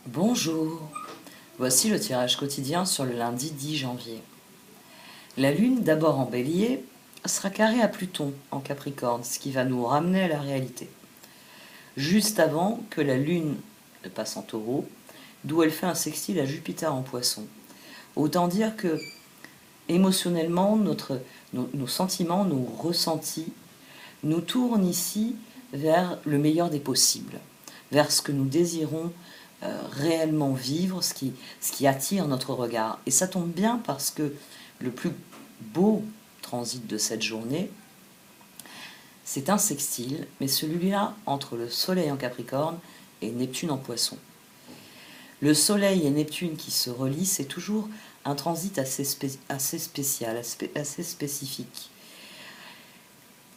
Bonjour, voici le tirage quotidien sur le lundi 10 janvier. La Lune, d'abord en Bélier, sera carrée à Pluton en Capricorne, ce qui va nous ramener à la réalité. Juste avant que la Lune ne passe en Taureau, d'où elle fait un sextile à Jupiter en Poisson. Autant dire que émotionnellement, nos sentiments, nos ressentis nous tournent ici vers le meilleur des possibles, vers ce que nous désirons réellement vivre, ce qui attire notre regard. Et ça tombe bien parce que le plus beau transit de cette journée, c'est un sextile, mais celui-là entre le Soleil en Capricorne et Neptune en Poisson. Le Soleil et Neptune qui se relient, c'est toujours un transit assez spécial, assez spécifique.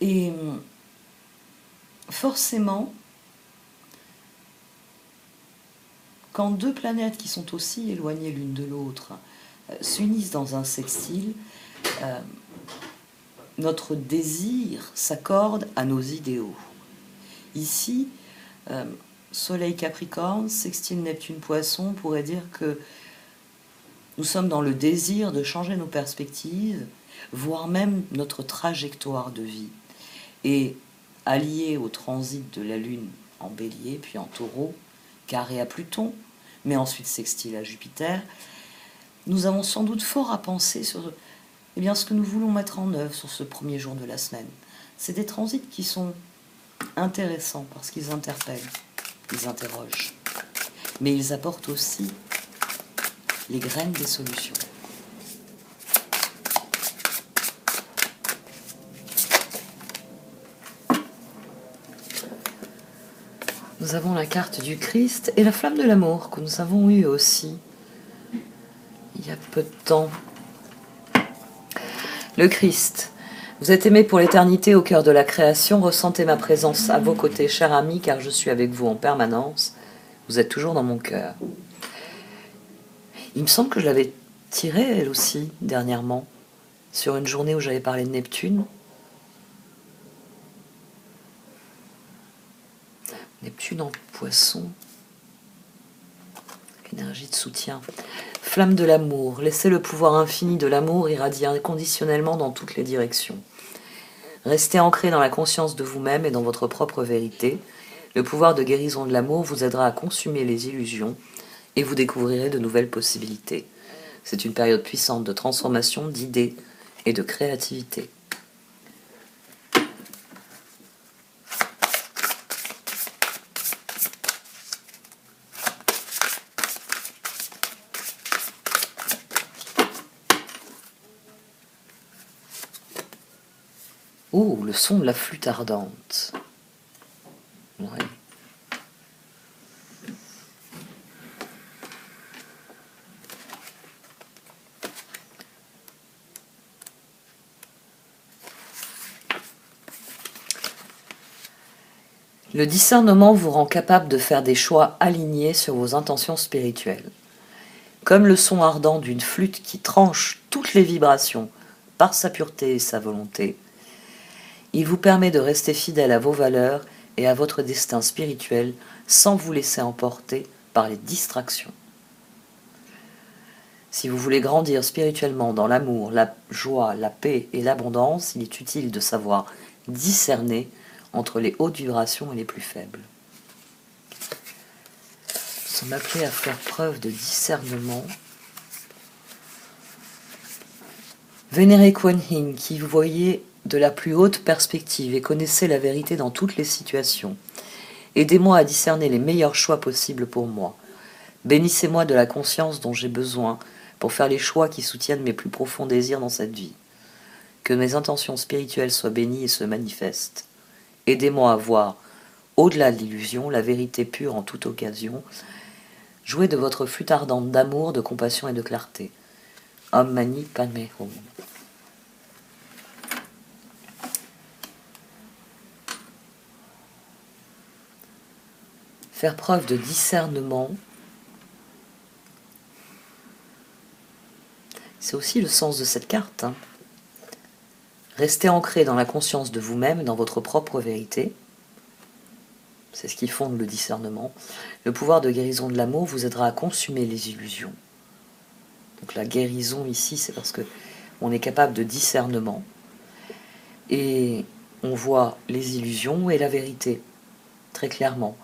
Et forcément, quand deux planètes qui sont aussi éloignées l'une de l'autre s'unissent dans un sextile, notre désir s'accorde à nos idéaux. Ici, Soleil Capricorne, sextile Neptune Poisson pourrait dire que nous sommes dans le désir de changer nos perspectives, voire même notre trajectoire de vie. Et allié au transit de la Lune en Bélier, puis en Taureau, carré à Pluton, mais ensuite sextile à Jupiter, nous avons sans doute fort à penser sur ce que nous voulons mettre en œuvre sur ce premier jour de la semaine. C'est des transits qui sont intéressants parce qu'ils interpellent, ils interrogent, mais ils apportent aussi les graines des solutions. Nous avons la carte du Christ et la flamme de l'amour que nous avons eue aussi il y a peu de temps. Le Christ. Vous êtes aimé pour l'éternité au cœur de la création. Ressentez ma présence à vos côtés, cher ami, car je suis avec vous en permanence. Vous êtes toujours dans mon cœur. Il me semble que je l'avais tirée, elle aussi, dernièrement, sur une journée où j'avais parlé de Neptune. Neptune en Poisson. Énergie de soutien. Flamme de l'amour. Laissez le pouvoir infini de l'amour irradier inconditionnellement dans toutes les directions. Restez ancré dans la conscience de vous-même et dans votre propre vérité. Le pouvoir de guérison de l'amour vous aidera à consumer les illusions et vous découvrirez de nouvelles possibilités. C'est une période puissante de transformation, d'idées et de créativité. Oh, le son de la flûte ardente. Ouais. Le discernement vous rend capable de faire des choix alignés sur vos intentions spirituelles. Comme le son ardent d'une flûte qui tranche toutes les vibrations par sa pureté et sa volonté, il vous permet de rester fidèle à vos valeurs et à votre destin spirituel sans vous laisser emporter par les distractions. Si vous voulez grandir spirituellement dans l'amour, la joie, la paix et l'abondance, il est utile de savoir discerner entre les hautes vibrations et les plus faibles. Nous sommes appelés à faire preuve de discernement. Vénérez Kuan Yin, qui vous voyez de la plus haute perspective et connaissez la vérité dans toutes les situations. Aidez-moi à discerner les meilleurs choix possibles pour moi. Bénissez-moi de la conscience dont j'ai besoin pour faire les choix qui soutiennent mes plus profonds désirs dans cette vie. Que mes intentions spirituelles soient bénies et se manifestent. Aidez-moi à voir, au-delà de l'illusion, la vérité pure en toute occasion. Jouez de votre flûte ardente d'amour, de compassion et de clarté. Om Mani Padme Hum. Faire preuve de discernement, c'est aussi le sens de cette carte. Restez ancré dans la conscience de vous-même, dans votre propre vérité. c'est ce qui fonde le discernement. Le pouvoir de guérison de l'amour vous aidera à consumer les illusions. Donc la guérison ici, c'est parce que on est capable de discernement et on voit les illusions et la vérité très clairement.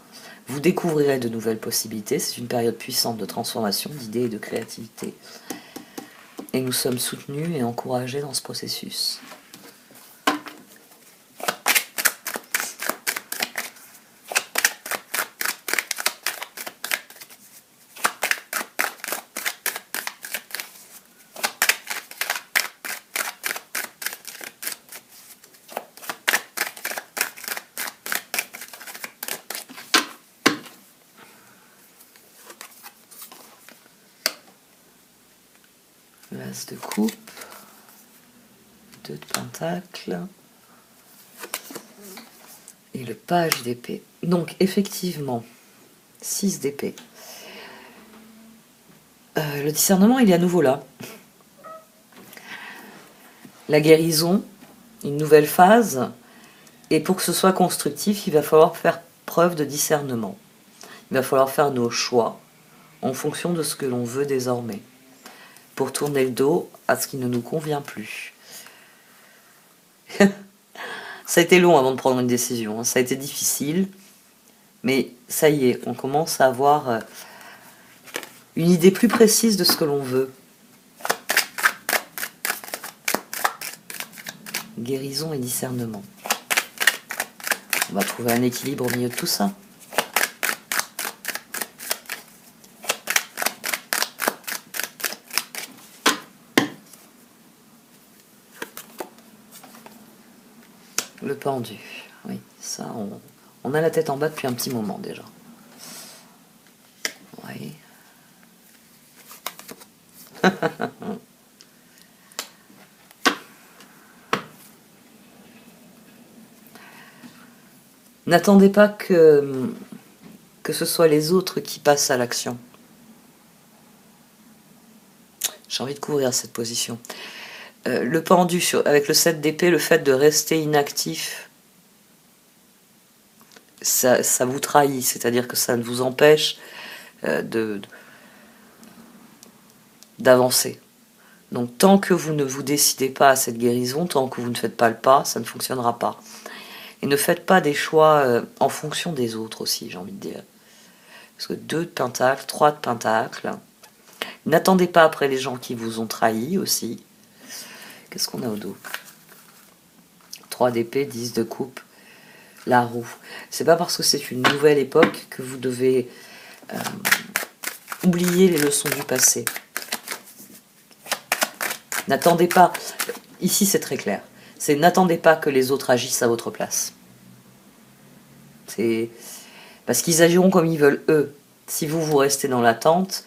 Vous découvrirez de nouvelles possibilités. C'est une période puissante de transformation, d'idées et de créativité. Et nous sommes soutenus et encouragés dans ce processus. L'as de coupe, 2 de pentacle et le page d'épée. Donc effectivement, 6 d'épée. Le discernement, il est à nouveau là. La guérison, une nouvelle phase, et pour que ce soit constructif, il va falloir faire preuve de discernement. Il va falloir faire nos choix en fonction de ce que l'on veut désormais, pour tourner le dos à ce qui ne nous convient plus. Ça a été long avant de prendre une décision, ça a été difficile, mais ça y est, on commence à avoir une idée plus précise de ce que l'on veut. Guérison et discernement. On va trouver un équilibre au milieu de tout ça. Le pendu, oui, ça, on a la tête en bas depuis un petit moment déjà. Oui. N'attendez pas que ce soit les autres qui passent à l'action. J'ai envie de couvrir cette position. Le pendu, avec le 7 d'épée, le fait de rester inactif, ça vous trahit, c'est-à-dire que ça ne vous empêche d'avancer. Donc tant que vous ne vous décidez pas à cette guérison, tant que vous ne faites pas le pas, ça ne fonctionnera pas. Et ne faites pas des choix en fonction des autres aussi, j'ai envie de dire. Parce que 2 de pentacle, 3 de pentacle. N'attendez pas après les gens qui vous ont trahi aussi. Qu'est-ce qu'on a au dos? 3 d'épée, 10 de coupe, la roue. C'est pas parce que c'est une nouvelle époque que vous devez oublier les leçons du passé. N'attendez pas, ici c'est très clair, c'est n'attendez pas que les autres agissent à votre place. C'est parce qu'ils agiront comme ils veulent eux. Si vous restez dans l'attente,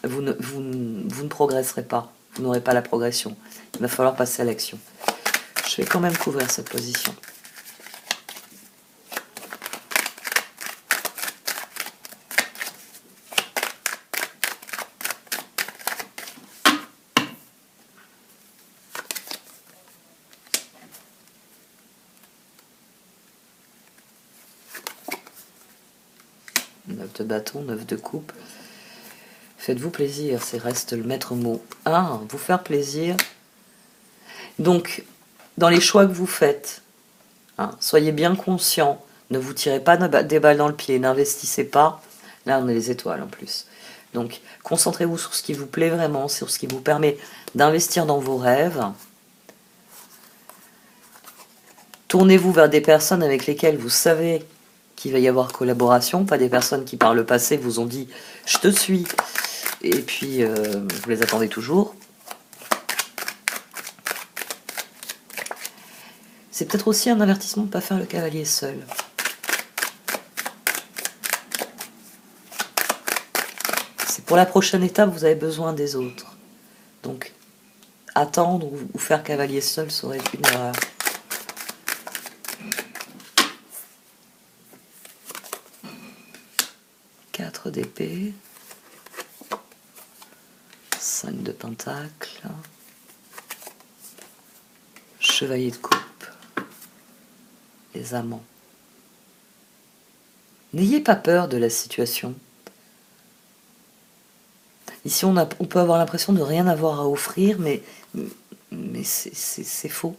vous ne progresserez pas, vous n'aurez pas la progression. Il va falloir passer à l'action. Je vais quand même couvrir cette position. De bâton, 9 de coupe. Faites-vous plaisir, c'est reste le maître mot. Vous faire plaisir. Donc, dans les choix que vous faites, soyez bien conscient, ne vous tirez pas des balles dans le pied, n'investissez pas. Là, on a les étoiles en plus. Donc, concentrez-vous sur ce qui vous plaît vraiment, sur ce qui vous permet d'investir dans vos rêves. Tournez-vous vers des personnes avec lesquelles vous savez qu'il va y avoir collaboration, pas des personnes qui par le passé vous ont dit « je te suis » et puis vous les attendez toujours. C'est peut-être aussi un avertissement de ne pas faire le cavalier seul. C'est pour la prochaine étape, vous avez besoin des autres. Donc, attendre ou faire cavalier seul serait une erreur. D'épée, 5 de pentacle, chevalier de coupe, les amants. N'ayez pas peur de la situation. Ici, on peut avoir l'impression de rien avoir à offrir, mais c'est faux.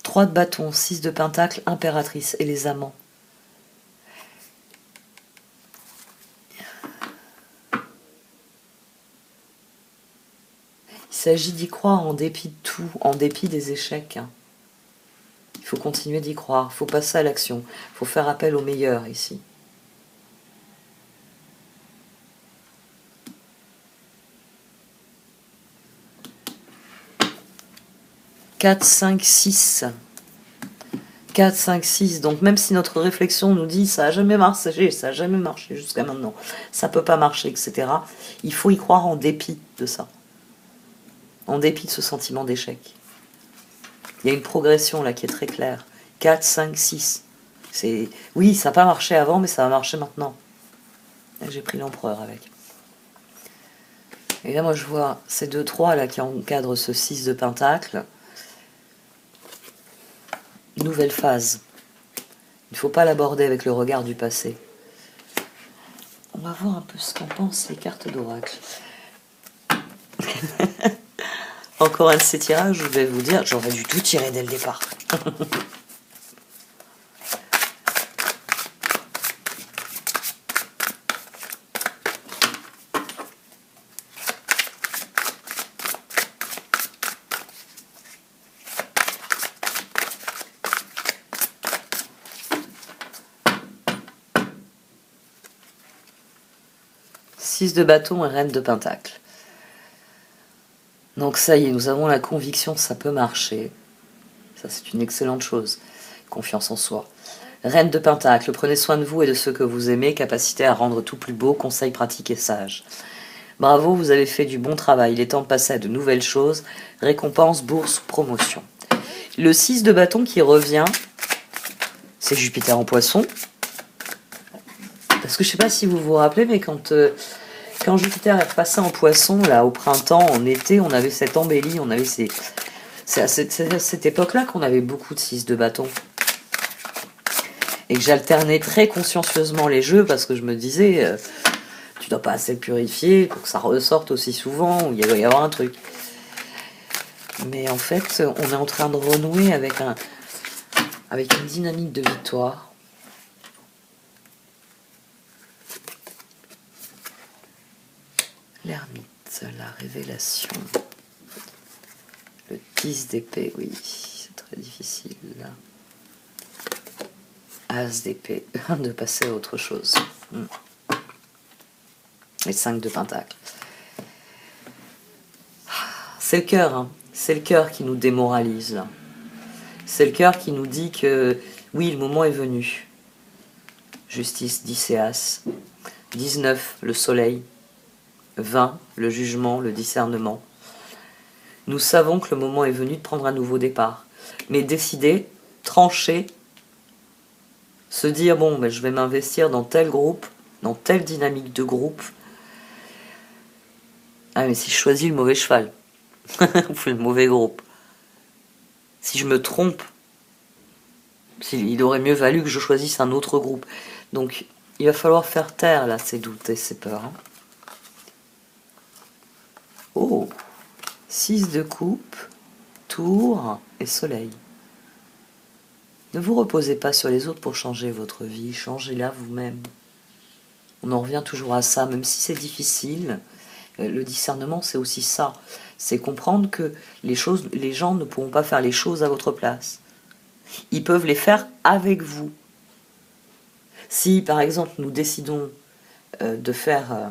3 de bâton, 6 de pentacle, impératrice et les amants. Il s'agit d'y croire en dépit de tout, en dépit des échecs. Il faut continuer d'y croire, il faut passer à l'action, il faut faire appel au meilleur ici. « 4, 5, 6. 4, 5, 6. Donc même si notre réflexion nous dit ça n'a jamais marché jusqu'à maintenant, ça ne peut pas marcher, etc. Il faut y croire en dépit de ça. En dépit de ce sentiment d'échec. Il y a une progression là qui est très claire. 4, 5, 6. Oui, ça n'a pas marché avant, mais ça va marcher maintenant. J'ai pris l'empereur avec. Et là, moi, je vois ces 2, 3 là qui encadrent ce 6 de pentacle. Nouvelle phase. Il ne faut pas l'aborder avec le regard du passé. On va voir un peu ce qu'en pensent les cartes d'oracle. Encore un de ces tirages, je vais vous dire, j'aurais dû tout tirer dès le départ. 6 de bâton et reine de pentacle. Donc ça y est, nous avons la conviction que ça peut marcher. Ça, c'est une excellente chose. Confiance en soi. Reine de pentacle, prenez soin de vous et de ceux que vous aimez, capacité à rendre tout plus beau, conseils pratiques et sages. Bravo, vous avez fait du bon travail. Il est temps de passer à de nouvelles choses. Récompense, bourse, promotion. Le 6 de bâton qui revient, c'est Jupiter en poisson. Parce que je ne sais pas si vous vous rappelez, mais quand Jupiter est passé en poisson, là, au printemps, en été, on avait cette embellie, on avait c'est à cette époque-là qu'on avait beaucoup de 6 de bâton. Et que j'alternais très consciencieusement les jeux, parce que je me disais, tu dois pas assez le purifier pour que ça ressorte aussi souvent, ou il doit y avoir un truc. Mais en fait, on est en train de renouer avec une dynamique de victoire. L'ermite, la révélation. Le 10 d'épée, oui, c'est très difficile. As d'épée, de passer à autre chose. Et 5 de pentacle. C'est le cœur, hein. C'est le cœur qui nous démoralise. Là. C'est le cœur qui nous dit que, oui, le moment est venu. Justice, 10 et As. 19, le soleil. 20, le jugement, le discernement. Nous savons que le moment est venu de prendre un nouveau départ. Mais décider, trancher, se dire, bon, ben, je vais m'investir dans tel groupe, dans telle dynamique de groupe. Ah, mais si je choisis le mauvais cheval, ou le mauvais groupe, si je me trompe, il aurait mieux valu que je choisisse un autre groupe. Donc, il va falloir faire taire, là, ces doutes et ces peurs. Hein. Oh, 6 de coupe, tour et soleil. Ne vous reposez pas sur les autres pour changer votre vie, changez-la vous-même. On en revient toujours à ça, même si c'est difficile. Le discernement, c'est aussi ça. C'est comprendre que les gens ne pourront pas faire les choses à votre place. Ils peuvent les faire avec vous. Si, par exemple, nous décidons de faire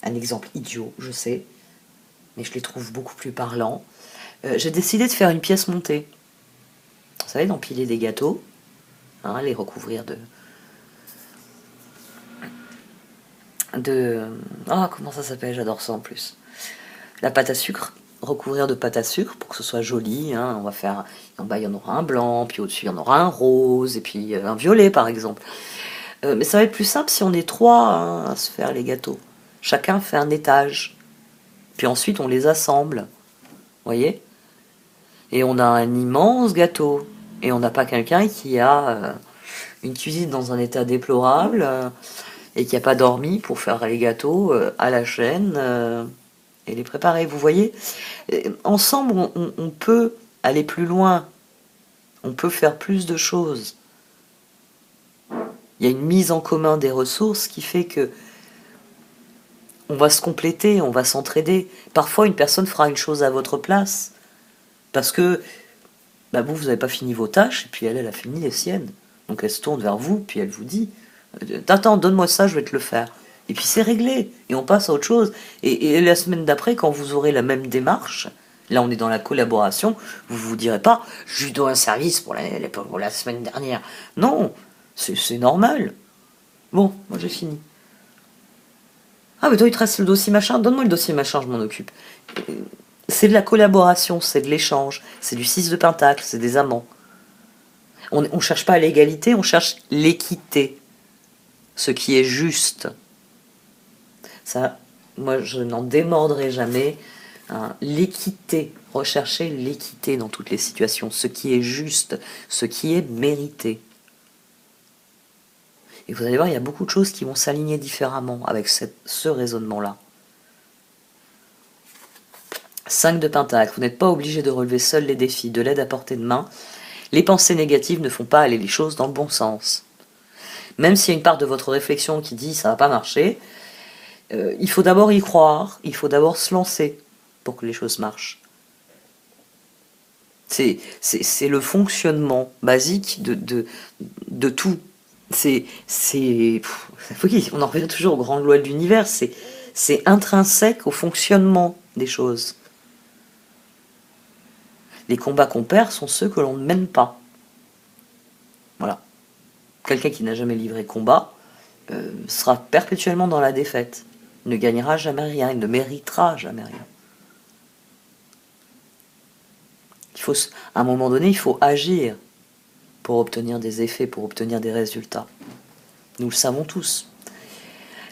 un exemple idiot, je sais, mais je les trouve beaucoup plus parlants, j'ai décidé de faire une pièce montée. Vous savez, d'empiler des gâteaux, hein, les recouvrir comment ça s'appelle, j'adore ça en plus. La pâte à sucre, recouvrir de pâte à sucre pour que ce soit joli. Hein. On va faire, en bas il y en aura un blanc, puis au-dessus il y en aura un rose, et puis un violet par exemple. Mais ça va être plus simple si on est 3 hein, à se faire les gâteaux. Chacun fait un étage. Puis ensuite on les assemble. Voyez ? Et on a un immense gâteau. Et on n'a pas quelqu'un qui a une cuisine dans un état déplorable et qui n'a pas dormi pour faire les gâteaux à la chaîne et les préparer. Vous voyez, ensemble, on peut aller plus loin, on peut faire plus de choses. Il y a une mise en commun des ressources qui fait que on va se compléter, on va s'entraider. Parfois, une personne fera une chose à votre place parce que vous n'avez pas fini vos tâches et puis elle a fini les siennes. Donc elle se tourne vers vous, puis elle vous dit attends, donne-moi ça, je vais te le faire. Et puis c'est réglé, et on passe à autre chose. Et la semaine d'après, quand vous aurez la même démarche, là on est dans la collaboration, vous vous direz pas je lui dois un service pour la semaine dernière. Non, c'est normal. Bon, moi j'ai fini. Ah mais toi il te reste le dossier machin, donne-moi le dossier machin, je m'en occupe. C'est de la collaboration, c'est de l'échange, c'est du 6 de pentacle, c'est des amants. On ne cherche pas l'égalité, on cherche l'équité. Ce qui est juste. Ça, moi, je n'en démordrai jamais. Hein. L'équité, rechercher l'équité dans toutes les situations, ce qui est juste, ce qui est mérité. Et vous allez voir, il y a beaucoup de choses qui vont s'aligner différemment avec ce raisonnement-là. 5 de pentacle, vous n'êtes pas obligé de relever seul les défis, de l'aide à portée de main. Les pensées négatives ne font pas aller les choses dans le bon sens. Même s'il y a une part de votre réflexion qui dit ça va pas marcher, il faut d'abord y croire, il faut d'abord se lancer pour que les choses marchent. C'est le fonctionnement basique de tout. On en revient toujours aux grandes lois de l'univers, c'est intrinsèque au fonctionnement des choses. Les combats qu'on perd sont ceux que l'on ne mène pas. Voilà. Quelqu'un qui n'a jamais livré combat sera perpétuellement dans la défaite. Il ne gagnera jamais rien, il ne méritera jamais rien. À un moment donné, il faut agir pour obtenir des effets, pour obtenir des résultats. Nous le savons tous.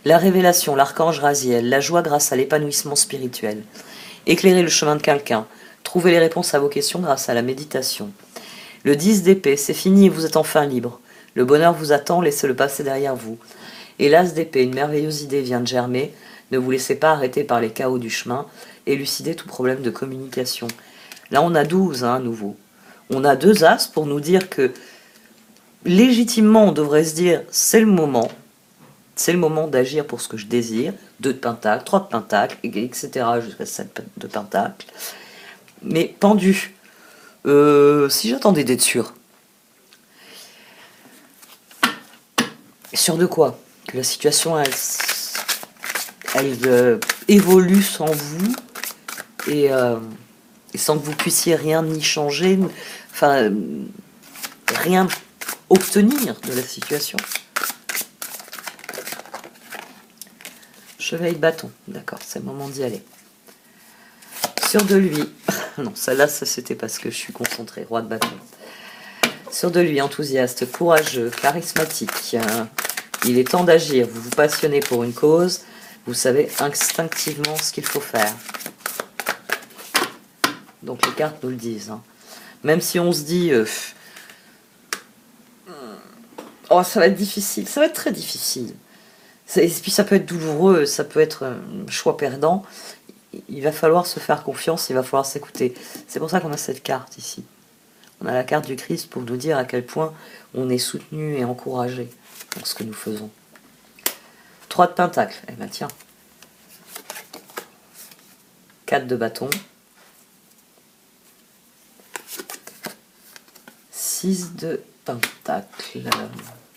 La révélation, l'archange Raziel, la joie grâce à l'épanouissement spirituel. Éclairer le chemin de quelqu'un. Trouver les réponses à vos questions grâce à la méditation. Le 10 d'épée, c'est fini et vous êtes enfin libre. Le bonheur vous attend, laissez-le passer derrière vous. Et l'as d'épée, une merveilleuse idée vient de germer. Ne vous laissez pas arrêter par les chaos du chemin. Élucidez tout problème de communication. Là, on a 12 à nouveau. On a 2 as pour nous dire que légitimement, on devrait se dire c'est le moment. C'est le moment d'agir pour ce que je désire. 2 de pentacle, 3 de pentacle, etc. jusqu'à 7 de pentacle. Mais pendu. Si j'attendais d'être sûr. Sûr de quoi? Que la situation, elle évolue sans vous et sans que vous puissiez rien y changer, enfin, rien obtenir de la situation. Chevalier de bâton, d'accord, c'est le moment d'y aller. Sûr de lui, non, celle-là, ça c'était parce que je suis concentrée, roi de bâton. Sûr de lui, enthousiaste, courageux, charismatique. Il est temps d'agir, vous vous passionnez pour une cause, vous savez instinctivement ce qu'il faut faire. Donc les cartes nous le disent. Hein. Même si on se dit oh, ça va être difficile, ça va être très difficile. Et puis ça peut être douloureux, ça peut être un choix perdant. Il va falloir se faire confiance, il va falloir s'écouter. C'est pour ça qu'on a cette carte ici. On a la carte du Christ pour nous dire à quel point on est soutenu et encouragé dans ce que nous faisons. 3 de pentacle, eh ben tiens. 4 de bâton. 6 de pentacle.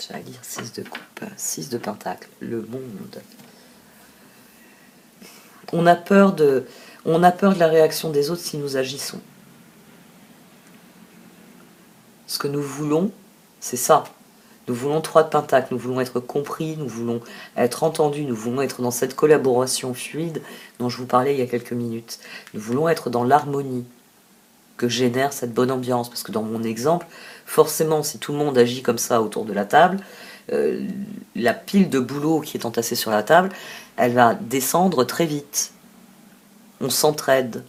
J'allais dire 6 de coupe. 6 de pentacle. Le monde. On a peur de la réaction des autres si nous agissons. Ce que nous voulons, c'est ça. Nous voulons 3 de pentacle, nous voulons être compris, nous voulons être entendus, nous voulons être dans cette collaboration fluide dont je vous parlais il y a quelques minutes. Nous voulons être dans l'harmonie que génère cette bonne ambiance. Parce que dans mon exemple, forcément, si tout le monde agit comme ça autour de la table, la pile de boulot qui est entassée sur la table, elle va descendre très vite. On s'entraide.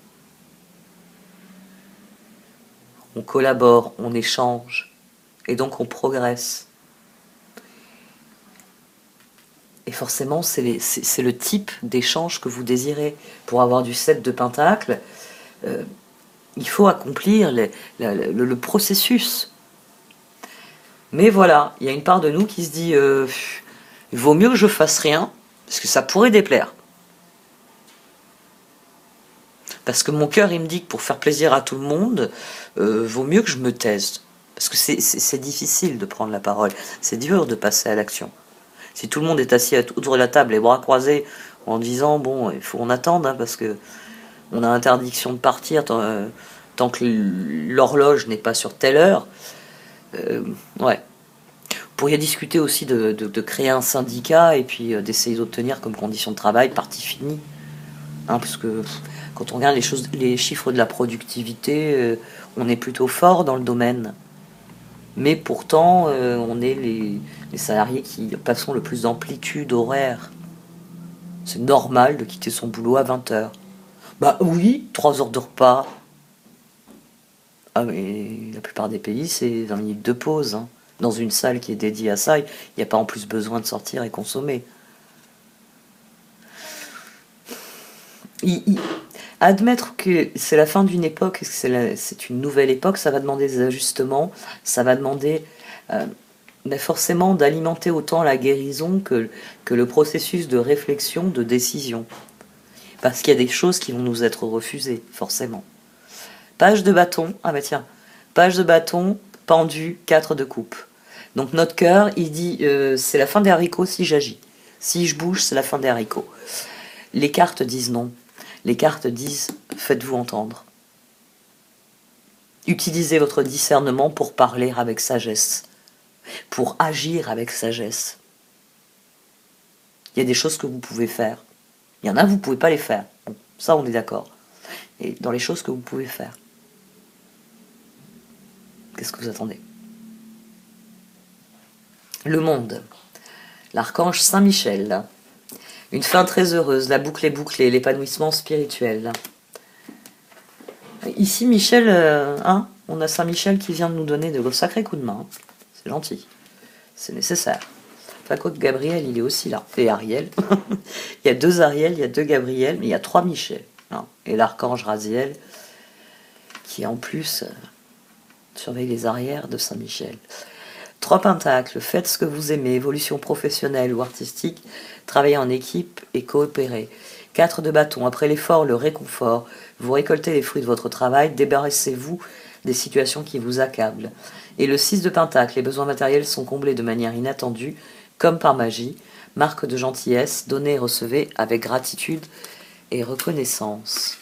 On collabore, on échange. Et donc on progresse. Et forcément, c'est le type d'échange que vous désirez. Pour avoir du 7 de pentacle, il faut accomplir le processus. Mais voilà, il y a une part de nous qui se dit il vaut mieux que je fasse rien, parce que ça pourrait déplaire. Parce que mon cœur, il me dit que pour faire plaisir à tout le monde, vaut mieux que je me taise. Parce que c'est difficile de prendre la parole. C'est dur de passer à l'action. Si tout le monde est assis autour de la table, les bras croisés, en disant bon, il faut qu'on attende, hein, parce que on a interdiction de partir tant que l'horloge n'est pas sur telle heure. Ouais. Vous pourriez discuter aussi de créer un syndicat et puis d'essayer d'obtenir comme condition de travail partie finie. Hein, parce que quand on regarde les chiffres de la productivité, on est plutôt fort dans le domaine. Mais pourtant, on est les salariés qui passons le plus d'amplitude horaire. C'est normal de quitter son boulot à 20h. Bah oui, 3 heures de repas. Ah mais la plupart des pays, c'est 20 minutes de pause. Hein. Dans une salle qui est dédiée à ça, il n'y a pas en plus besoin de sortir et consommer. Admettre que c'est la fin d'une époque, que c'est une nouvelle époque, ça va demander des ajustements, ça va demander mais forcément d'alimenter autant la guérison que le processus de réflexion, de décision. Parce qu'il y a des choses qui vont nous être refusées, forcément. Page de bâton, ah bah tiens, page de bâton, pendu, 4 de coupe. Donc notre cœur, il dit, c'est la fin des haricots si j'agis. Si je bouge, c'est la fin des haricots. Les cartes disent non. Les cartes disent, faites-vous entendre. Utilisez votre discernement pour parler avec sagesse, pour agir avec sagesse. Il y a des choses que vous pouvez faire. Il y en a, vous ne pouvez pas les faire. Bon, ça, on est d'accord. Et dans les choses que vous pouvez faire, qu'est-ce que vous attendez? Le monde. L'archange Saint-Michel. Une fin très heureuse, la boucle est bouclée, l'épanouissement spirituel. Ici, Michel, on a Saint-Michel qui vient de nous donner de sacrés coups de main. C'est gentil. C'est nécessaire. Enfin, quoi que Gabriel, il est aussi là. Et Ariel. Il y a 2 Ariel, il y a 2 Gabriel, mais il y a 3 Michel. Hein. Et l'archange Raziel, qui en plus surveille les arrières de Saint-Michel. 3 pentacles, faites ce que vous aimez, évolution professionnelle ou artistique, travaillez en équipe et coopérez. 4 de bâton, après l'effort, le réconfort, vous récoltez les fruits de votre travail, débarrassez-vous des situations qui vous accablent. Et le 6 de pentacle, les besoins matériels sont comblés de manière inattendue, comme par magie, marque de gentillesse, donnez et recevez avec gratitude et reconnaissance.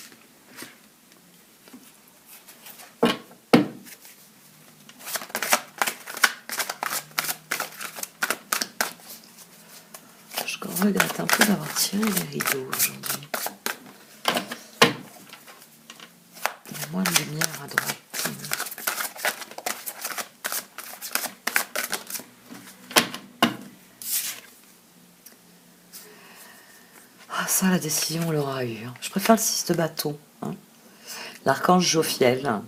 Je regrette un peu d'avoir tiré les rideaux aujourd'hui. Il y a moins de lumière à droite. Ah ça, la décision, on l'aura eu. Je préfère le 6 de bâton. Hein. L'archange Jophiel.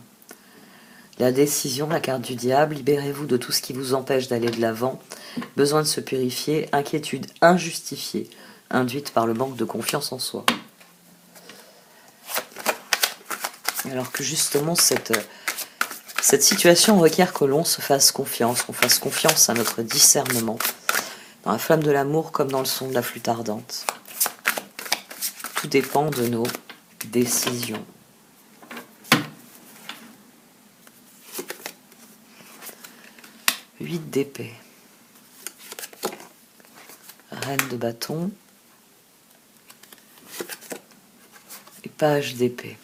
La décision, la carte du diable. Libérez-vous de tout ce qui vous empêche d'aller de l'avant. Besoin de se purifier. Inquiétude injustifiée, induite par le manque de confiance en soi. Alors que justement, cette situation requiert que l'on se fasse confiance, qu'on fasse confiance à notre discernement, dans la flamme de l'amour comme dans le son de la flûte ardente. Tout dépend de nos décisions. Huit d'épée. Reine de bâton. Et page d'épée.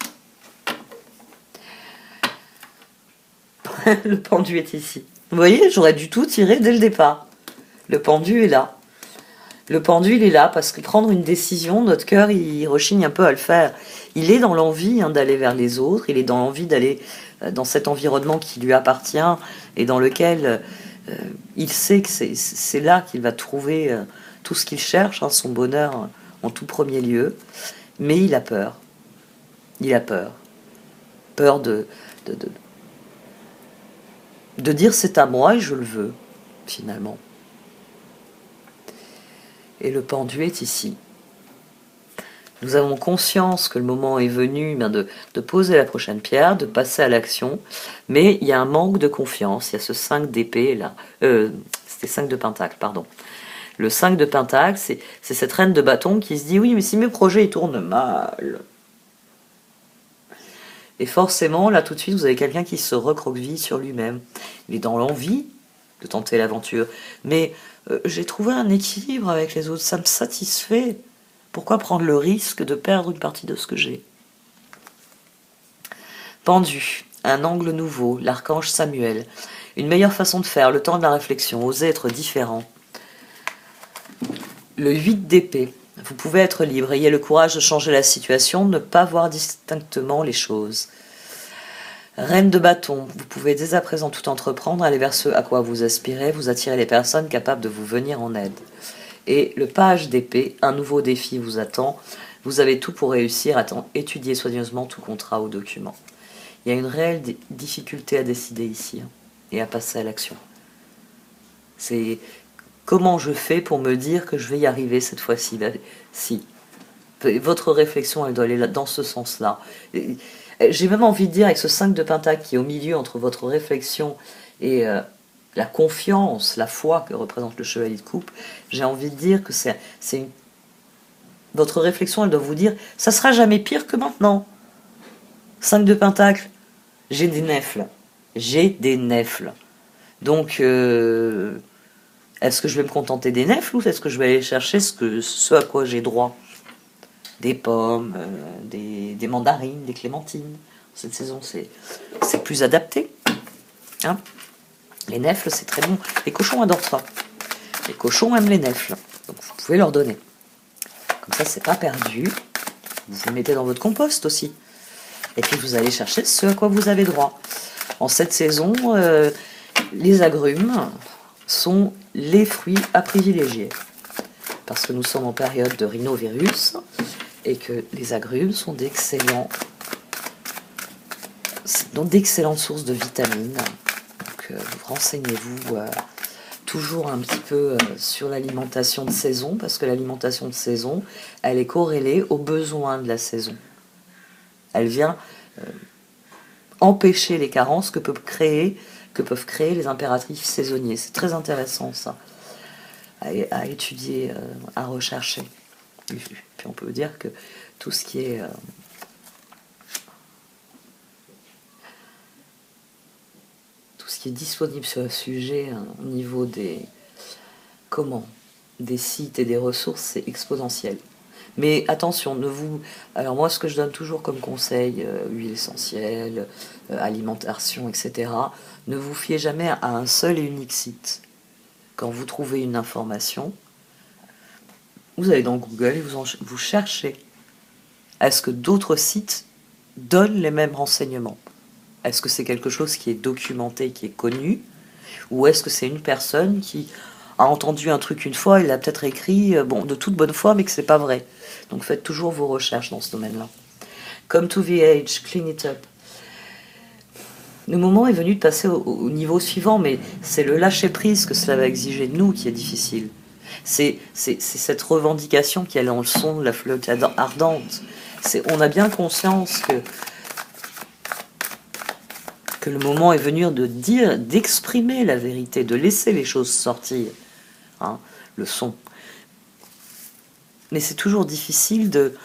Le pendu est ici. Vous voyez, j'aurais dû tout tirer dès le départ. Le pendu est là. Le pendu, il est là parce que prendre une décision, notre cœur, il rechigne un peu à le faire. Il est dans l'envie d'aller vers les autres, il est dans l'envie d'aller dans cet environnement qui lui appartient et dans lequel il sait que c'est là qu'il va trouver tout ce qu'il cherche, son bonheur en tout premier lieu. Mais il a peur. Il a peur. Peur de dire c'est à moi et je le veux, finalement. Et le pendu est ici. Nous avons conscience que le moment est venu de poser la prochaine pierre, de passer à l'action, mais il y a un manque de confiance. Il y a ce 5 d'épée là. C'était 5 de pentacle, pardon. Le 5 de pentacle, c'est cette reine de bâton qui se dit « Oui, mais si mes projets ils tournent mal ». Et forcément, là tout de suite, vous avez quelqu'un qui se recroqueville sur lui-même. Il est dans l'envie de tenter l'aventure. Mais j'ai trouvé un équilibre avec les autres, ça me satisfait. Pourquoi prendre le risque de perdre une partie de ce que j'ai? Pendu, un angle nouveau, l'archange Samuel. Une meilleure façon de faire, le temps de la réflexion, oser être différent. Le 8 d'épée. Vous pouvez être libre, ayez le courage de changer la situation, ne pas voir distinctement les choses. Reine de bâton, vous pouvez dès à présent tout entreprendre, aller vers ce à quoi vous aspirez, vous attirez les personnes capables de vous venir en aide. Et le page d'épée, un nouveau défi vous attend. Vous avez tout pour réussir à étudier soigneusement tout contrat ou document. Il y a une réelle difficulté à décider ici et à passer à l'action. C'est comment je fais pour me dire que je vais y arriver cette fois-ci. Si. Votre réflexion, elle doit aller dans ce sens-là. J'ai même envie de dire, avec ce 5 de pentacle qui est au milieu entre votre réflexion et la confiance, la foi que représente le chevalier de coupe, j'ai envie de dire que votre réflexion, elle doit vous dire, ça sera jamais pire que maintenant. 5 de pentacle, j'ai des nefles. J'ai des nefles. Donc, est-ce que je vais me contenter des nefles ou est-ce que je vais aller chercher ce à quoi j'ai droit? Des pommes, des mandarines, des clémentines. Cette saison, c'est plus adapté. Hein, les nefles, c'est très bon. Les cochons adorent ça. Les cochons aiment les nefles. Donc vous pouvez leur donner. Comme ça, c'est pas perdu. Vous les mettez dans votre compost aussi. Et puis vous allez chercher ce à quoi vous avez droit. En cette saison, les agrumes sont les fruits à privilégier. Parce que nous sommes en période de rhinovirus et que les agrumes sont d'excellentes sources de vitamines. Donc renseignez-vous toujours un petit peu sur l'alimentation de saison, parce que l'alimentation de saison, elle est corrélée aux besoins de la saison. Elle vient empêcher les carences que peuvent créer les impératifs saisonniers. C'est très intéressant ça, à étudier, à rechercher. Puis on peut dire que tout ce qui est disponible sur le sujet au niveau des sites et des ressources, c'est exponentiel. Mais attention, alors moi ce que je donne toujours comme conseil, huile essentielle, alimentation, etc., ne vous fiez jamais à un seul et unique site. Quand vous trouvez une information, vous allez dans Google et vous cherchez. Est-ce que d'autres sites donnent les mêmes renseignements? Est-ce que c'est quelque chose qui est documenté, qui est connu? Ou est-ce que c'est une personne qui a entendu un truc une fois, il l'a peut-être écrit de toute bonne foi, mais que c'est pas vrai? Donc faites toujours vos recherches dans ce domaine-là. Come to the age, clean it up. Le moment est venu de passer au niveau suivant, mais c'est le lâcher-prise que cela va exiger de nous qui est difficile. C'est cette revendication qui est dans le son de la flûte ardente. On a bien conscience que le moment est venu d'exprimer la vérité, de laisser les choses sortir, le son. Mais c'est toujours difficile de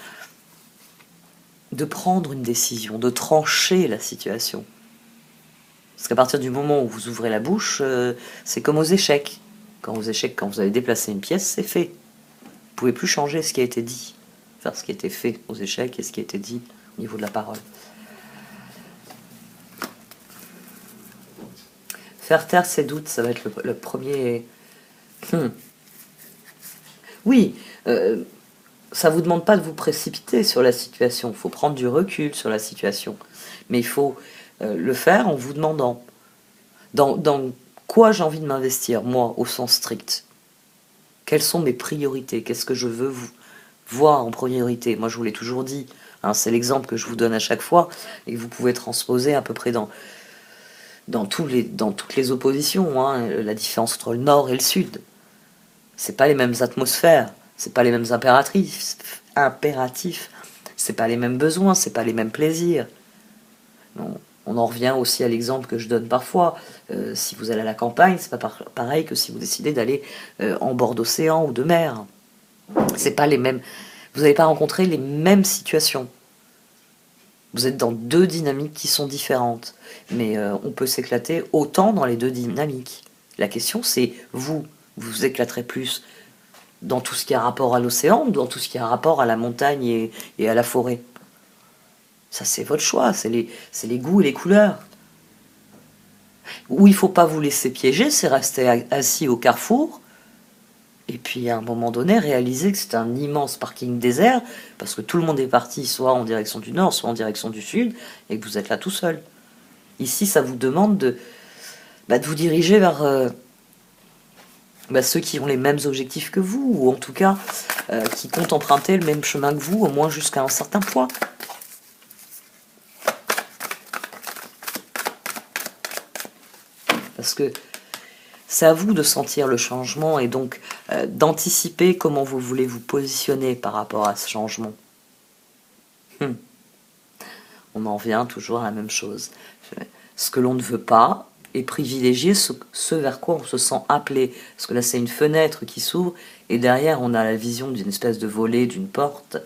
prendre une décision, de trancher la situation. Parce qu'à partir du moment où vous ouvrez la bouche, c'est comme aux échecs. Quand vous avez déplacé une pièce, c'est fait. Vous ne pouvez plus changer ce qui a été dit. Faire ce qui a été fait aux échecs et ce qui a été dit au niveau de la parole. Faire taire ses doutes, ça va être le premier... Oui, ça ne vous demande pas de vous précipiter sur la situation. Il faut prendre du recul sur la situation. Mais il faut le faire en vous demandant dans quoi j'ai envie de m'investir, moi, au sens strict. Quelles sont mes priorités? Qu'est-ce que je veux voir en priorité? Moi, je vous l'ai toujours dit. C'est l'exemple que je vous donne à chaque fois et que vous pouvez transposer à peu près dans toutes les oppositions, la différence entre le nord et le sud. C'est pas les mêmes atmosphères. C'est pas les mêmes impératifs, c'est pas les mêmes besoins, c'est pas les mêmes plaisirs. On en revient aussi à l'exemple que je donne parfois. Si vous allez à la campagne, c'est pas pareil que si vous décidez d'aller en bord d'océan ou de mer. C'est pas les mêmes. Vous n'allez pas rencontrer les mêmes situations. Vous êtes dans deux dynamiques qui sont différentes, mais on peut s'éclater autant dans les deux dynamiques. La question, c'est vous éclaterez plus dans tout ce qui a rapport à l'océan ou dans tout ce qui a rapport à la montagne et à la forêt. Ça, c'est votre choix, c'est les goûts et les couleurs. Où il ne faut pas vous laisser piéger, c'est rester assis au carrefour, et puis à un moment donné, réaliser que c'est un immense parking désert, parce que tout le monde est parti soit en direction du nord, soit en direction du sud, et que vous êtes là tout seul. Ici, ça vous demande de vous diriger vers ceux qui ont les mêmes objectifs que vous, ou en tout cas qui comptent emprunter le même chemin que vous, au moins jusqu'à un certain point. Parce que c'est à vous de sentir le changement et donc d'anticiper comment vous voulez vous positionner par rapport à ce changement. On en revient toujours à la même chose. Ce que l'on ne veut pas est privilégier ce vers quoi on se sent appelé. Parce que là, c'est une fenêtre qui s'ouvre et derrière, on a la vision d'une espèce de volée, d'une porte.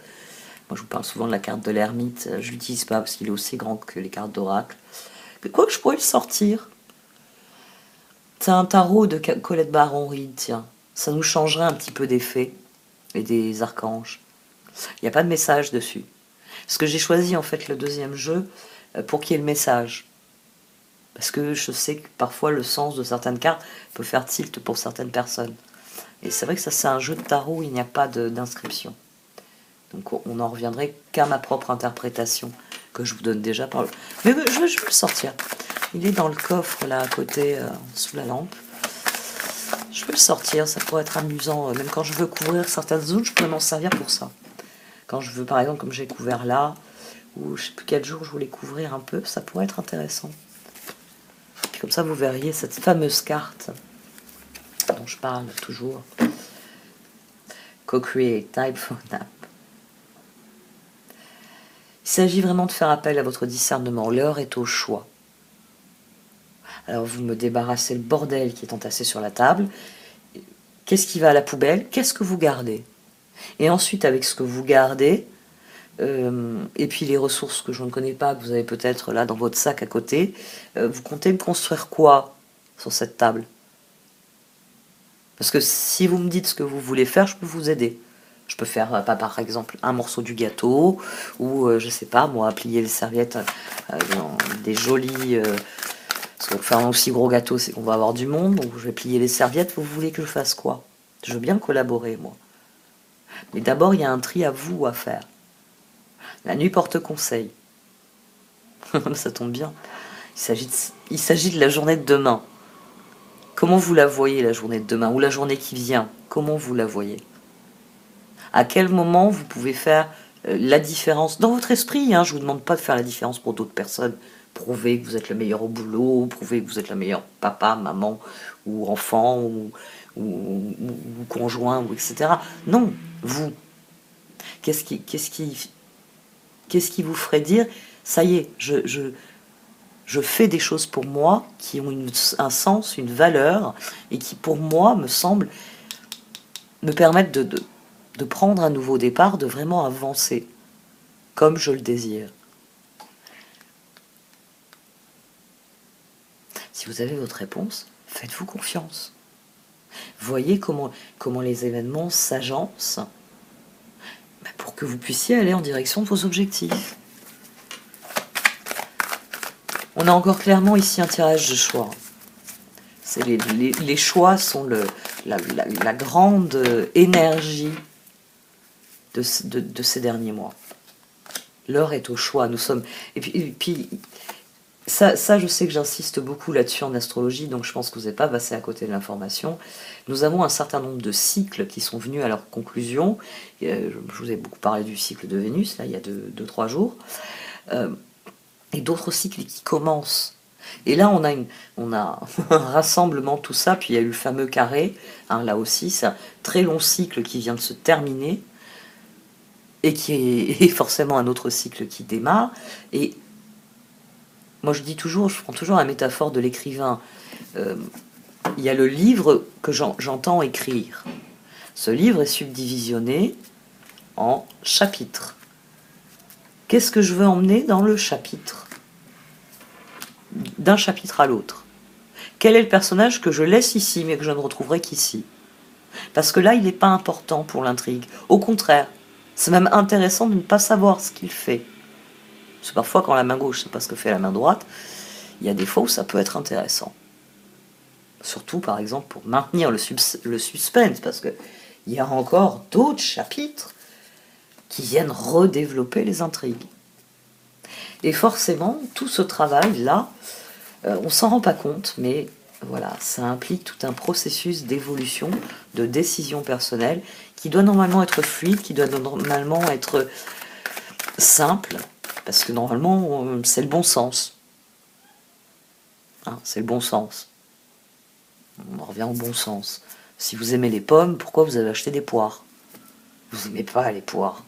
Moi, je vous parle souvent de la carte de l'ermite. Je ne l'utilise pas parce qu'il est aussi grand que les cartes d'oracle. Mais quoi que je pourrais le sortir. C'est un tarot de Colette Baron-Reid, tiens. Ça nous changerait un petit peu d'effet et des archanges. Il n'y a pas de message dessus. Parce que j'ai choisi en fait le deuxième jeu pour qu'il y ait le message. Parce que je sais que parfois le sens de certaines cartes peut faire tilt pour certaines personnes. Et c'est vrai que ça c'est un jeu de tarot où il n'y a pas d'inscription. Donc on en reviendrait qu'à ma propre interprétation que je vous donne déjà par le... Mais je vais le sortir. Il est dans le coffre là à côté, sous la lampe. Je vais le sortir, ça pourrait être amusant. Même quand je veux couvrir certaines zones, je pourrais m'en servir pour ça. Quand je veux, par exemple, comme j'ai couvert là, ou je sais plus quel jour je voulais couvrir un peu, ça pourrait être intéressant. Puis comme ça, vous verriez cette fameuse carte dont je parle toujours. Co-create, type for nap. Il s'agit vraiment de faire appel à votre discernement. L'heure est au choix. Alors vous me débarrassez le bordel qui est entassé sur la table. Qu'est-ce qui va à la poubelle? Qu'est-ce que vous gardez? Et ensuite, avec ce que vous gardez, et puis les ressources que je ne connais pas, que vous avez peut-être là dans votre sac à côté, vous comptez me construire quoi sur cette table? Parce que si vous me dites ce que vous voulez faire, je peux vous aider. Je peux faire, par exemple, un morceau du gâteau, ou je sais pas, moi, plier les serviettes dans des jolies... parce que pour faire un aussi gros gâteau, c'est qu'on va avoir du monde, donc je vais plier les serviettes. Vous voulez que je fasse quoi? Je veux bien collaborer, moi. Mais d'abord, il y a un tri à vous à faire. La nuit porte conseil. Ça tombe bien. Il s'agit de la journée de demain. Comment vous la voyez, la journée de demain? Ou la journée qui vient? Comment vous la voyez? À quel moment vous pouvez faire la différence? Dans votre esprit, hein, je ne vous demande pas de faire la différence pour d'autres personnes. Prouvez que vous êtes le meilleur au boulot, prouvez que vous êtes le meilleur papa, maman, ou enfant, ou conjoint, ou etc. Non, vous. Qu'est-ce qui vous ferait dire, ça y est, je fais des choses pour moi qui ont un sens, une valeur, et qui pour moi me permettent de prendre un nouveau départ, de vraiment avancer comme je le désire. Si vous avez votre réponse, faites-vous confiance. Voyez comment les événements s'agencent pour que vous puissiez aller en direction de vos objectifs. On a encore clairement ici un tirage de choix. Les choix sont la grande énergie de ces derniers mois. L'heure est au choix. Nous sommes... Et puis ça, je sais que j'insiste beaucoup là-dessus en astrologie, donc je pense que vous n'êtes pas passé à côté de l'information. Nous avons un certain nombre de cycles qui sont venus à leur conclusion. Je vous ai beaucoup parlé du cycle de Vénus, là, il y a 2-3 jours. Et d'autres cycles qui commencent. Et là, on a un rassemblement, tout ça, puis il y a eu le fameux carré, hein, là aussi, c'est un très long cycle qui vient de se terminer, et qui est forcément un autre cycle qui démarre. Et moi, je prends toujours la métaphore de l'écrivain. Il y a le livre que j'entends écrire. Ce livre est subdivisionné en chapitres. Qu'est-ce que je veux emmener dans le chapitre? D'un chapitre à l'autre. Quel est le personnage que je laisse ici, mais que je ne retrouverai qu'ici? Parce que là, il n'est pas important pour l'intrigue. Au contraire, c'est même intéressant de ne pas savoir ce qu'il fait. Parce que parfois, quand la main gauche ne sait pas ce que fait la main droite, il y a des fois où ça peut être intéressant. Surtout, par exemple, pour maintenir le suspense, parce qu'il y a encore d'autres chapitres qui viennent redévelopper les intrigues. Et forcément, tout ce travail-là, on s'en rend pas compte, mais voilà, ça implique tout un processus d'évolution, de décision personnelle, qui doit normalement être fluide, qui doit normalement être simple, parce que normalement, c'est le bon sens. Hein, c'est le bon sens. On revient au bon sens. Si vous aimez les pommes, pourquoi vous avez acheté des poires? Vous n'aimez pas les poires.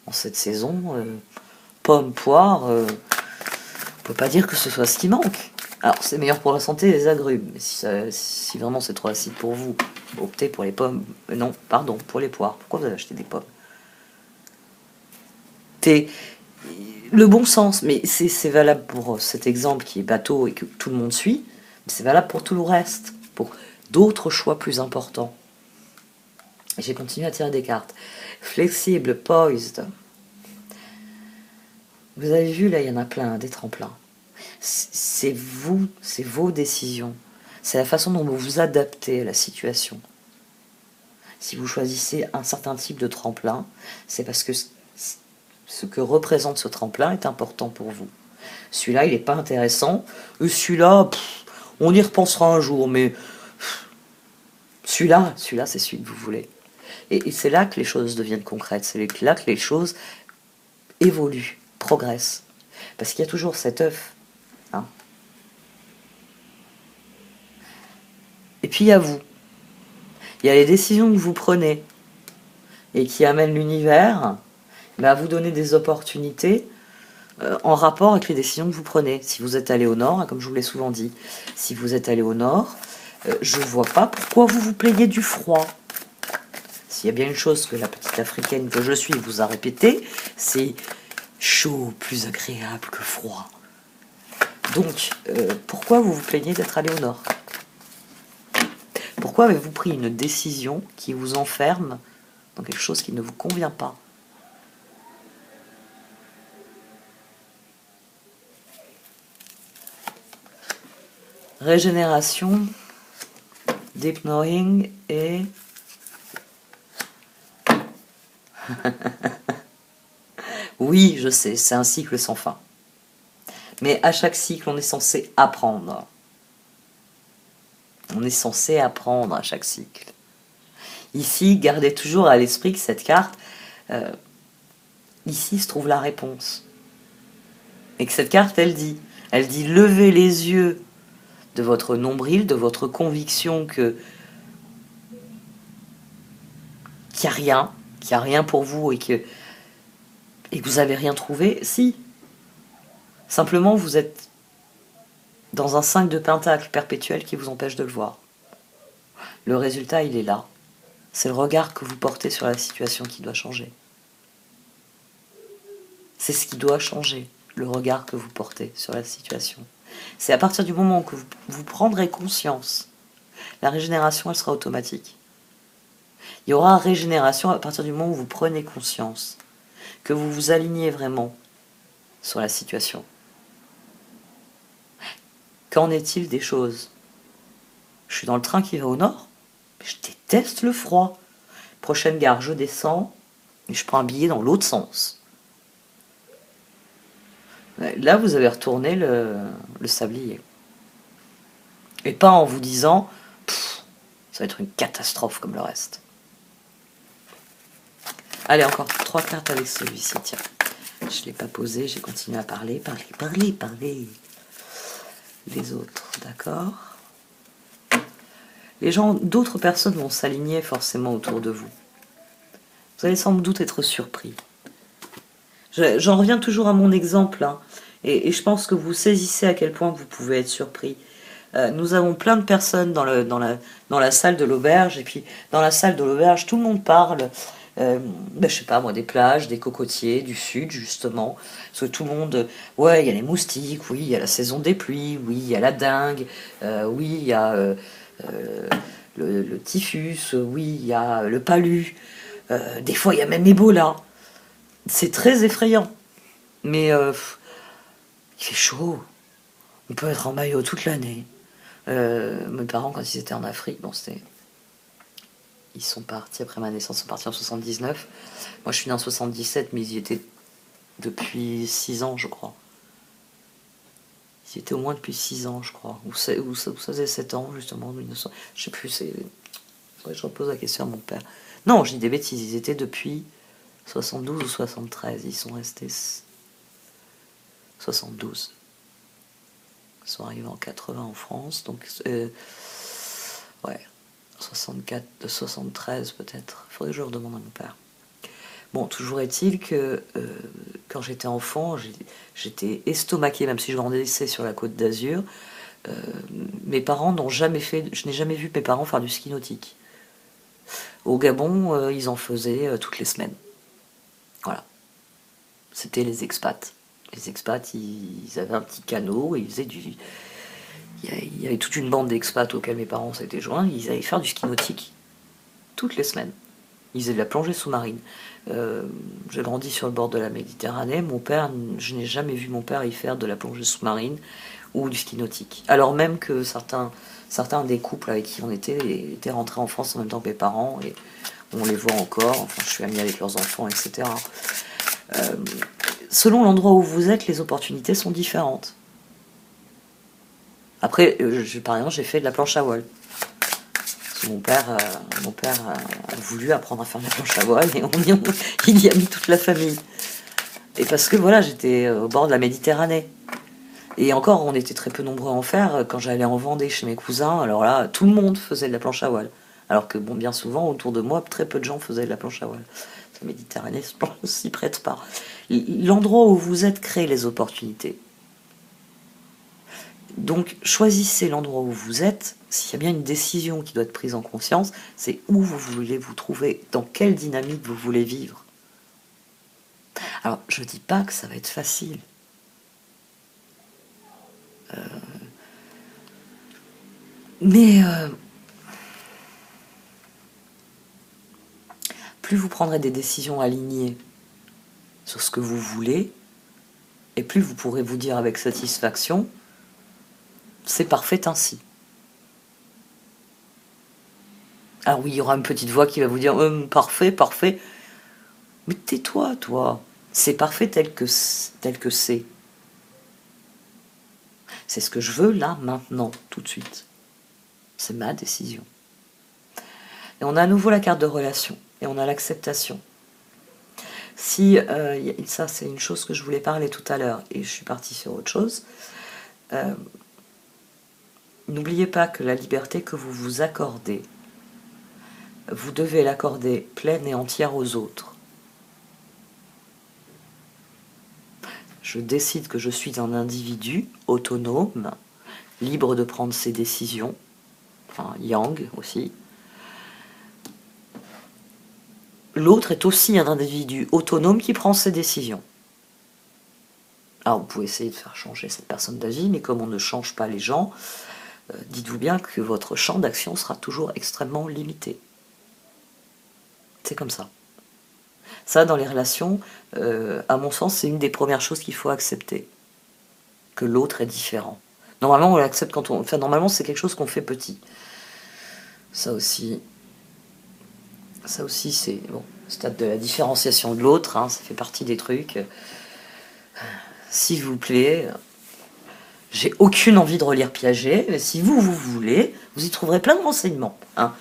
En cette saison, pommes, poires, on peut pas dire que ce soit ce qui manque. Alors, c'est meilleur pour la santé les agrumes. Mais si vraiment c'est trop acide pour vous, optez pour les pommes. Non, pardon, pour les poires. Pourquoi vous avez acheté des pommes? C'est le bon sens, mais c'est valable pour cet exemple qui est bateau et que tout le monde suit, mais c'est valable pour tout le reste, pour d'autres choix plus importants. Et j'ai continué à tirer des cartes. Flexible, poised. Vous avez vu, là, il y en a plein, des tremplins. C'est vous, c'est vos décisions. C'est la façon dont vous vous adaptez à la situation. Si vous choisissez un certain type de tremplin, c'est parce que ce que représente ce tremplin est important pour vous. Celui-là, il n'est pas intéressant. Et celui-là, on y repensera un jour, mais celui-là, c'est celui que vous voulez. Et c'est là que les choses deviennent concrètes. C'est là que les choses évoluent, progressent. Parce qu'il y a toujours cet œuf. Hein. Et puis il y a vous. Il y a les décisions que vous prenez et qui amènent l'univers à vous donner des opportunités en rapport avec les décisions que vous prenez. Si vous êtes allé au nord, comme je vous l'ai souvent dit, si vous êtes allé au nord, je ne vois pas pourquoi vous vous plaignez du froid. S'il y a bien une chose que la petite africaine que je suis vous a répété, c'est chaud, plus agréable que froid. Donc, pourquoi vous vous plaignez d'être allé au nord? Pourquoi avez-vous pris une décision qui vous enferme dans quelque chose qui ne vous convient pas? Régénération, deep knowing et oui, je sais, c'est un cycle sans fin. Mais à chaque cycle, on est censé apprendre. On est censé apprendre à chaque cycle. Ici, gardez toujours à l'esprit que cette carte, ici se trouve la réponse. Et que cette carte, elle dit levez les yeux de votre nombril, de votre conviction qu'il n'y a rien pour vous et que vous n'avez rien trouvé. Si. Simplement, vous êtes dans un 5 de pentacle perpétuel qui vous empêche de le voir. Le résultat, il est là. C'est le regard que vous portez sur la situation qui doit changer. C'est ce qui doit changer, le regard que vous portez sur la situation. C'est à partir du moment que vous prendrez conscience, la régénération, elle sera automatique. Il y aura régénération à partir du moment où vous prenez conscience, que vous vous alignez vraiment sur la situation. Qu'en est-il des choses? Je suis dans le train qui va au nord, mais je déteste le froid. Prochaine gare, je descends et je prends un billet dans l'autre sens. Là, vous avez retourné le sablier. Et pas en vous disant ça va être une catastrophe comme le reste. Allez, encore 3 cartes avec celui-ci, tiens. Je ne l'ai pas posé, j'ai continué à parler. les autres, d'accord? Les gens, d'autres personnes vont s'aligner forcément autour de vous. Vous allez sans doute être surpris. J'en reviens toujours à mon exemple, hein, et je pense que vous saisissez à quel point vous pouvez être surpris. Nous avons plein de personnes dans la salle de l'auberge, et puis dans la salle de l'auberge, tout le monde parle, je sais pas moi, des plages, des cocotiers, du sud justement, parce que tout le monde, ouais, il y a les moustiques, oui, il y a la saison des pluies, oui, il y a la dengue, oui, il y a le typhus, oui, il y a le palu, des fois il y a même Ebola. C'est très effrayant, mais il fait chaud, on peut être en maillot toute l'année. Mes parents, quand ils étaient en Afrique, bon, c'était... Ils sont partis, après ma naissance, ils sont partis en 79. Moi, je suis née en 77, mais ils y étaient depuis 6 ans, je crois. Ils y étaient au moins depuis 6 ans, je crois. Ou ça faisait 7 ans, justement, 1900. Je sais plus, c'est... Ouais, je repose la question à mon père. Non, je dis des bêtises, ils étaient depuis 72 ou 73. Ils sont restés 72. Ils sont arrivés en 80 en France, donc... ouais... 64, 73 peut-être. Il faudrait que je redemande à mon père. Bon, toujours est-il que quand j'étais enfant, j'étais estomaquée, même si je grandissais sur la Côte d'Azur. Mes parents n'ont jamais fait... Je n'ai jamais vu mes parents faire du ski nautique. Au Gabon, ils en faisaient toutes les semaines. Voilà. C'était les expats. Les expats, ils avaient un petit canot et ils faisaient du... Il y avait toute une bande d'expats auxquels mes parents s'étaient joints. Ils allaient faire du ski nautique toutes les semaines. Ils faisaient de la plongée sous-marine. J'ai grandi sur le bord de la Méditerranée. Mon père, je n'ai jamais vu mon père y faire de la plongée sous-marine ou du ski nautique. Alors même que certains des couples avec qui on étaient rentrés en France en même temps que mes parents et on les voit encore. Enfin, je suis amie avec leurs enfants, etc. Selon l'endroit où vous êtes, les opportunités sont différentes. Après, par exemple, j'ai fait de la planche à voile. Mon père a voulu apprendre à faire de la planche à voile et il y a mis toute la famille. Et parce que voilà, j'étais au bord de la Méditerranée. Et encore, on était très peu nombreux à en faire. Quand j'allais en Vendée chez mes cousins, alors là, tout le monde faisait de la planche à voile. Alors que, bon, bien souvent, autour de moi, très peu de gens faisaient de la planche à voile. La Méditerranée ne s'y prête pas. L'endroit où vous êtes crée les opportunités. Donc, choisissez l'endroit où vous êtes. S'il y a bien une décision qui doit être prise en conscience, c'est où vous voulez vous trouver, dans quelle dynamique vous voulez vivre. Alors, je ne dis pas que ça va être facile. Mais plus vous prendrez des décisions alignées sur ce que vous voulez, et plus vous pourrez vous dire avec satisfaction, c'est parfait ainsi. Alors oui, il y aura une petite voix qui va vous dire parfait, parfait. Mais tais-toi, toi. C'est parfait tel que c'est. C'est ce que je veux là, maintenant, tout de suite. C'est ma décision. Et on a à nouveau la carte de relation. Et on a l'acceptation. Si, ça c'est une chose que je voulais parler tout à l'heure, et je suis partie sur autre chose. N'oubliez pas que la liberté que vous vous accordez, vous devez l'accorder pleine et entière aux autres. Je décide que je suis un individu autonome, libre de prendre ses décisions, enfin yang aussi. L'autre est aussi un individu autonome qui prend ses décisions. Alors vous pouvez essayer de faire changer cette personne d'avis, mais comme on ne change pas les gens, dites-vous bien que votre champ d'action sera toujours extrêmement limité. C'est comme ça. Ça, dans les relations, à mon sens, c'est une des premières choses qu'il faut accepter. Que l'autre est différent. Normalement, on l'accepte quand on... Enfin, normalement, c'est quelque chose qu'on fait petit. Ça aussi, c'est... Bon, stade de la différenciation de l'autre, hein, ça fait partie des trucs. S'il vous plaît, j'ai aucune envie de relire Piaget, mais si vous voulez, vous y trouverez plein de renseignements. Hein.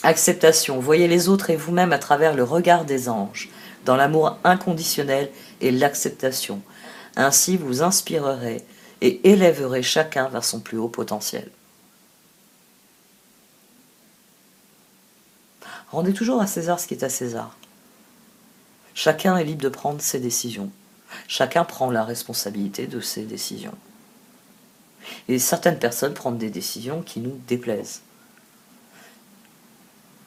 Acceptation. Voyez les autres et vous-même à travers le regard des anges, dans l'amour inconditionnel et l'acceptation. Ainsi, vous inspirerez et élèverez chacun vers son plus haut potentiel. Rendez toujours à César ce qui est à César. Chacun est libre de prendre ses décisions. Chacun prend la responsabilité de ses décisions. Et certaines personnes prennent des décisions qui nous déplaisent.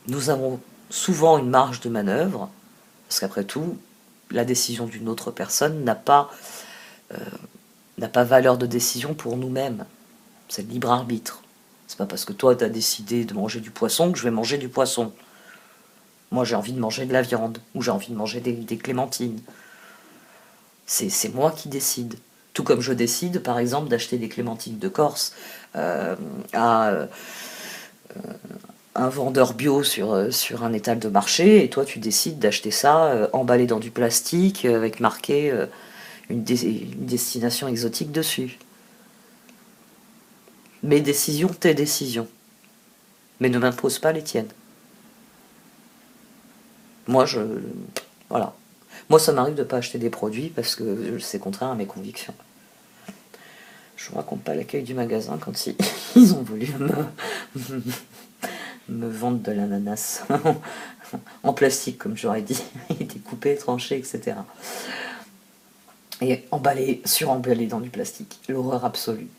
Nous avons souvent une marge de manœuvre, parce qu'après tout, la décision d'une autre personne n'a pas valeur de décision pour nous-mêmes. C'est le libre arbitre. C'est pas parce que toi tu as décidé de manger du poisson que je vais manger du poisson. Moi j'ai envie de manger de la viande, ou j'ai envie de manger des clémentines. C'est moi qui décide. Tout comme je décide, par exemple, d'acheter des clémentines de Corse à un vendeur bio sur un étal de marché, et toi tu décides d'acheter ça emballé dans du plastique avec marqué une destination exotique dessus. Mes décisions, tes décisions. Mais ne m'impose pas les tiennes. Moi, voilà. Moi, ça m'arrive de ne pas acheter des produits parce que c'est contraire à mes convictions. Je ne raconte pas l'accueil du magasin quand ils ont voulu me vendre de l'ananas en plastique, comme j'aurais dit. Il était coupé, tranché, etc. Et emballé, suremballé dans du plastique. L'horreur absolue.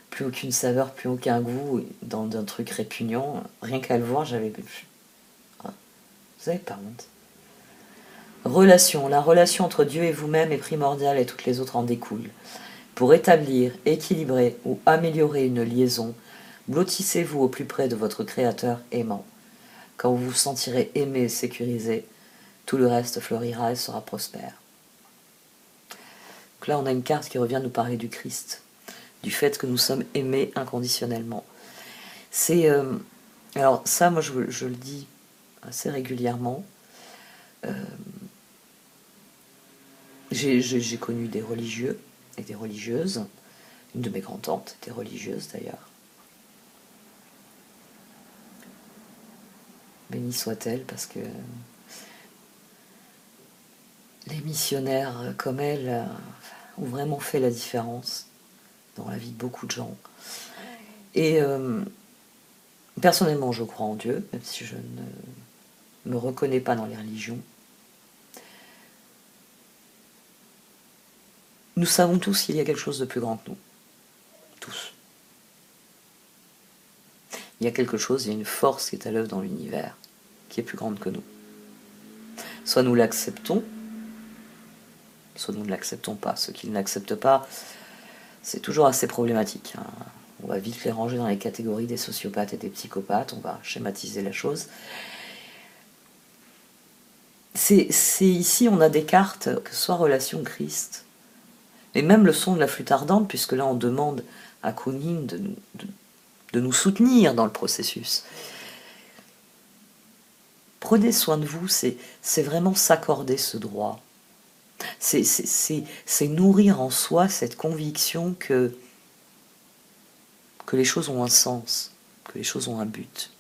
Plus aucune saveur, plus aucun goût, dans un truc répugnant. Rien qu'à le voir, j'avais... Vous avez pas honte. Relation. La relation entre Dieu et vous-même est primordiale et toutes les autres en découlent. Pour établir, équilibrer ou améliorer une liaison, blottissez-vous au plus près de votre Créateur aimant. Quand vous vous sentirez aimé et sécurisé, tout le reste fleurira et sera prospère. Donc là, on a une carte qui revient nous parler du Christ, du fait que nous sommes aimés inconditionnellement. C'est... alors ça, moi, je le dis assez régulièrement. J'ai connu des religieux et des religieuses. Une de mes grands-tantes était religieuse d'ailleurs. Bénie soit-elle, parce que les missionnaires comme elle ont vraiment fait la différence dans la vie de beaucoup de gens. Et personnellement, je crois en Dieu, même si je ne me reconnais pas dans les religions. Nous savons tous qu'il y a quelque chose de plus grand que nous. Tous. Il y a quelque chose, il y a une force qui est à l'œuvre dans l'univers, qui est plus grande que nous. Soit nous l'acceptons, soit nous ne l'acceptons pas. Ceux qui ne l'acceptent pas, c'est toujours assez problématique. On va vite les ranger dans les catégories des sociopathes et des psychopathes, on va schématiser la chose. C'est ici, on a des cartes, que ce soit relation Christ, et même le son de la flûte ardente, puisque là on demande à Kunin de nous soutenir dans le processus. Prenez soin de vous, c'est vraiment s'accorder ce droit. C'est nourrir en soi cette conviction que les choses ont un sens, que les choses ont un but.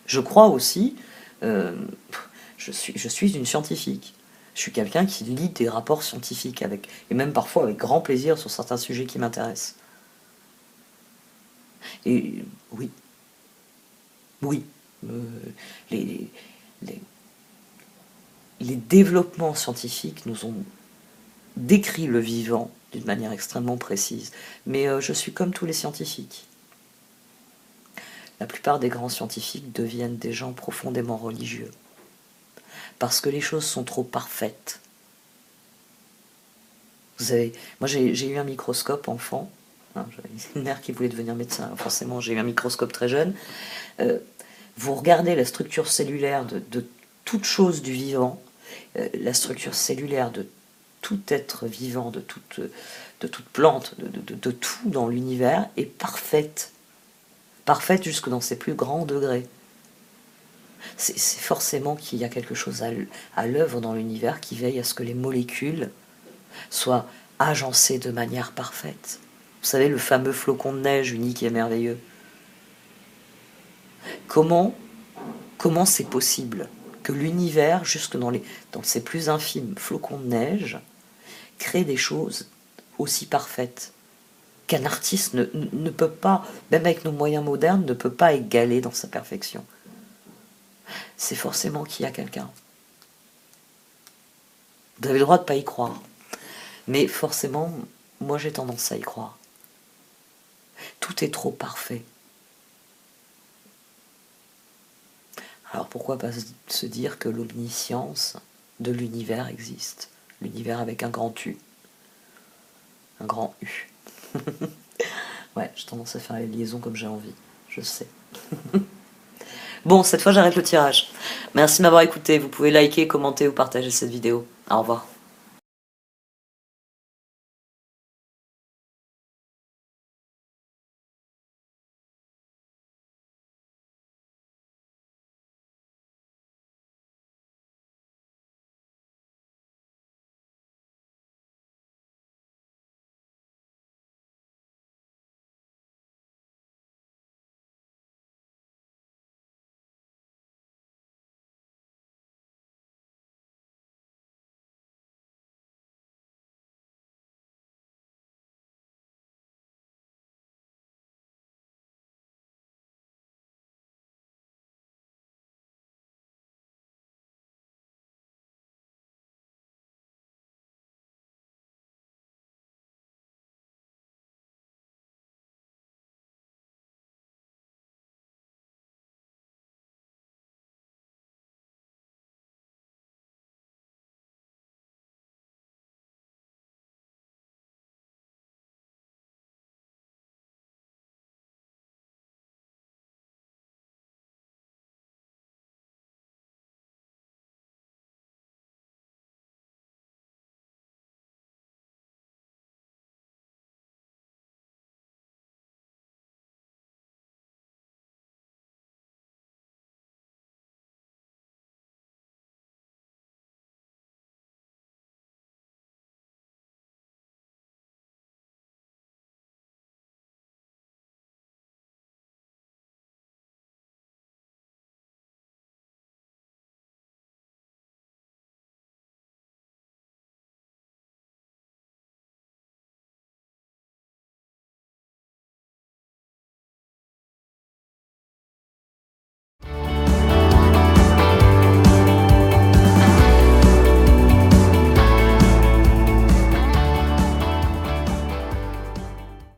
Je crois aussi, je suis une scientifique. Je suis quelqu'un qui lit des rapports scientifiques, et même parfois avec grand plaisir sur certains sujets qui m'intéressent. Et oui, les développements scientifiques nous ont décrit le vivant d'une manière extrêmement précise. Mais je suis comme tous les scientifiques. La plupart des grands scientifiques deviennent des gens profondément religieux. Parce que les choses sont trop parfaites. Vous savez, moi j'ai eu un microscope enfant. J'avais une mère qui voulait devenir médecin. Alors forcément, j'ai eu un microscope très jeune. Vous regardez la structure cellulaire de toute chose du vivant, la structure cellulaire de tout être vivant, de toute plante, de tout dans l'univers est parfaite. Parfaite jusque dans ses plus grands degrés. C'est forcément qu'il y a quelque chose à l'œuvre dans l'univers qui veille à ce que les molécules soient agencées de manière parfaite. Vous savez, le fameux flocon de neige unique et merveilleux. Comment c'est possible que l'univers, jusque dans ses plus infimes flocons de neige, crée des choses aussi parfaites qu'un artiste ne peut pas, même avec nos moyens modernes, ne peut pas égaler dans sa perfection. C'est forcément qu'il y a quelqu'un. Vous avez le droit de ne pas y croire. Mais forcément, moi j'ai tendance à y croire. Tout est trop parfait. Alors pourquoi pas se dire que l'omniscience de l'univers existe? L'univers avec un grand U. Un grand U. Ouais, j'ai tendance à faire les liaisons comme j'ai envie. Je sais. Bon, cette fois j'arrête le tirage. Merci de m'avoir écouté. Vous pouvez liker, commenter ou partager cette vidéo. Au revoir.